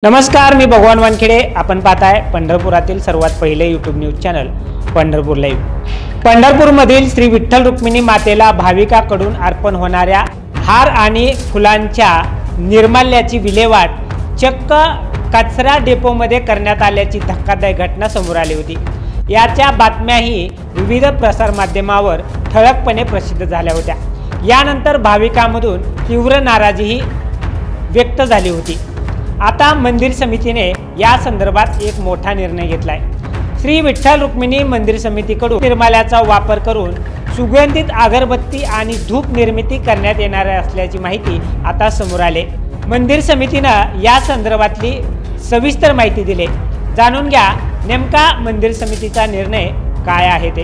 नमस्कार, मी भगवान वानखेडे। आपण पाहताय पंढरपुरातील सर्वात पहिले YouTube news channel Pandharpur live. पंढरपूरमधील श्री विठ्ठल रुक्मिणी मातेला भाविकांकडून अर्पण होणाऱ्या हार आणि फुलांच्या निर्माल्याची विल्हेवाट चक्क कचरा डेपोमध्ये करण्यात आल्याची धक्कादायक घटना समोर आली होती। याच्या बातम्याही विविध प्रसार माध्यमांवर ठळकपणे प्रसिद्ध झाल्या होत्या। यानंतर भाविकांमधून तीव्र नाराजीही व्यक्त झाली होती। आता मंदिर समितीने या संदर्भात एक मोठा निर्णय घेतलाय। श्री विठ्ठल रुक्मिणी मंदिर समितीकडून निर्माल्याचा वापर करून सुगंधित अगरबत्ती आणि धूप निर्मिती करण्यात येणार असल्याची माहिती आता समोर आली। मंदिर समितीने या संदर्भातली सविस्तर माहिती दिली। जाणून घ्या नेमका मंदिर समितीचा निर्णय काय आहे ते।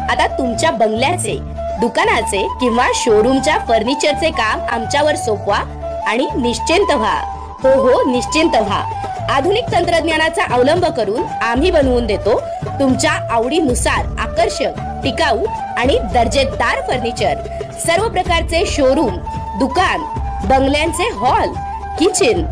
आता तुमच्या बंगल्याचे, दुकानाचे किंवा शोरूमच्या फर्निचरचे काम आमच्यावर सोपवा आणि निश्चिंत व्हा। हो निश्चिंत व्हा। आधुनिक तंत्रज्ञानाचा अवलंब करून आम्ही बनवून देतो तुमच्या आवडीनुसार आकर्षक, टिकाऊ आणि दर्जेदार फर्निचर। सर्व प्रकारचे शोरूम, दुकान, बंगल्यांचे हॉल, किचन,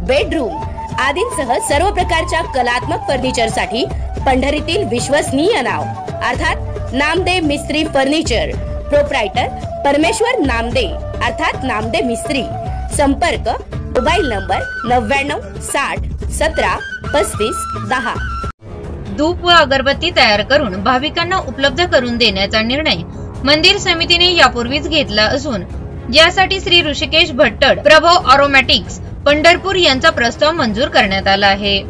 बेडरूम आदींसह सर्व प्रकारच्या कलात्मक फर्निचरसाठी पंढरीतील विश्वसनीय नाव अर्थात नामदे मिस्त्री फर्निचर। प्रोप्रायटर परमेश्वर नामदे अर्थात नामदे मिस्त्री। संपर्क मोबाईल नंबर 99 60 17 35 10। धूप व अगरबत्ती तयार करून भाविकांना उपलब्ध करून देण्याचा निर्णय मंदिर समितीने यापूर्वीच घेतला असून यासाठी श्री ऋषिकेश भट्टड प्रभो अरोमॅटिक्स पंढरपूर यांचा प्रस्ताव मंजूर करण्यात आला आहे।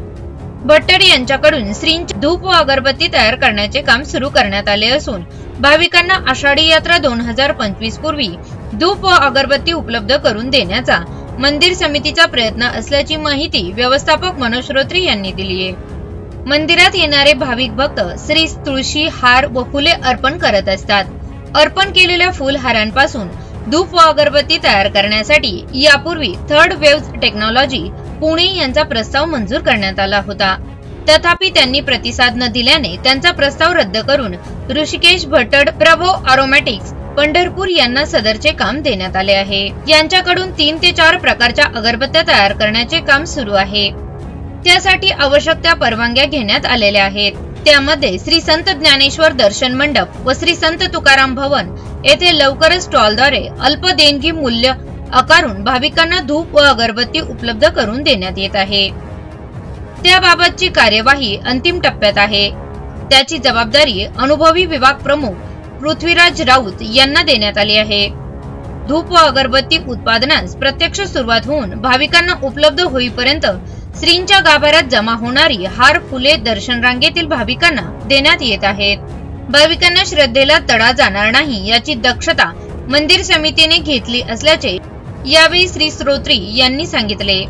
भट्टड यांच्याकडून श्रींची धूप व अगरबत्ती तयार करण्याचे काम सुरू करण्यात आले असून भाविकांना आषाढी यात्रा 2025 पूर्वी धूप व अगरबत्ती उपलब्ध करून देण्याचा मंदिर समितीचा प्रयत्न असल्याची माहिती व्यवस्थापक मनोज श्रोत्री यांनी दिली आहे। मंदिरात येणारे भाविक भक्त श्री तुळशी हार व फुले अर्पण करत असतात। अर्पण केलेल्या फुलहारांपासून धूप व अगरबत्ती तयार करण्यासाठी यापूर्वी थर्ड वेव्ह टेक्नॉलॉजी पुणे यांचा प्रस्ताव मंजूर करण्यात आला होता। तथापि त्यांनी प्रतिसाद न दिल्याने त्यांचा प्रस्ताव रद्द करून ऋषिकेश भट्टड प्रभो अरोमॅटिक्स पंढरपूर यांना सदरचे काम देण्यात आले आहे। यांच्याकडून 3 ते 4 प्रकारच्या अगरबत्त्या तयार करण्याचे काम सुरू आहे। त्यासाठी आवश्यक त्या परवानग्या घेण्यात आलेल्या आहेत। त्यामध्ये श्री संत ज्ञानेश्वर दर्शन मंडप व श्री संत तुकाराम भवन येथे लवकरच स्टॉलद्वारे अल्प देणगी मूल्य आकारून भाविकांना धूप व अगरबत्ती उपलब्ध करून देण्यात येत आहे। त्याबाबतची कार्यवाही अंतिम टप्प्यात आहे। त्याची जबाबदारी अनुभवी विभाग प्रमुख पृथ्वीराज राऊत यांना देण्यात आली आहे। धूप व अगरबत्ती उत्पादनास प्रत्यक्ष सुरुवात होऊन भाविकांना उपलब्ध होईपर्यंत श्रींच्या गाभाऱ्यात जमा होणारी हार फुले दर्शन रांगेतील भाविकांना देण्यात येत आहेत। भाविकांना श्रद्धेला तडा जाणार नाही याची दक्षता मंदिर समितीने घेतली असल्याचे यावेळी श्री श्रोत्री यांनी सांगितले।